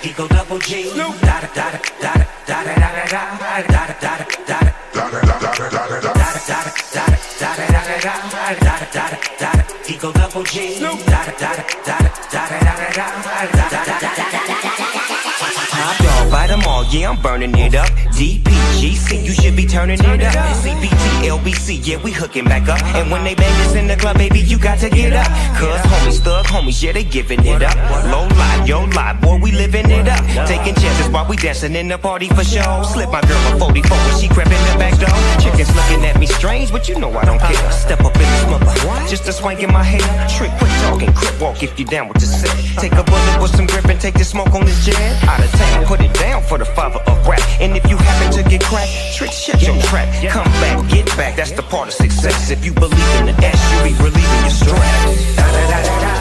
Eagle double G. Eagle double G. Top dog by them all, yeah, I'm burning it up. DPGC, you should be turning it up. CPT, LBC, yeah, we hooking back up. And when they bang us in the club, baby, you got to get up. Cause homies, thug homies, yeah, they giving it up. Low life, yo life, boy, we living it up. Taking chances while we dancing in the party for show. Slip my girl a 44 when she crept in the back door. Chickens looking at me strange, but you know I don't care. Step up in this mother, just a swank in my hair. Trick, quit talking, crip walk if you down with the set. Take a bullet with some grip and take the smoke on this jet. Out of town, put it down for the father of rap. And if you happen to get cracked, trick, shut your trap. Come back, get back, that's the part of success. If you believe in the S, you be relieving your stress.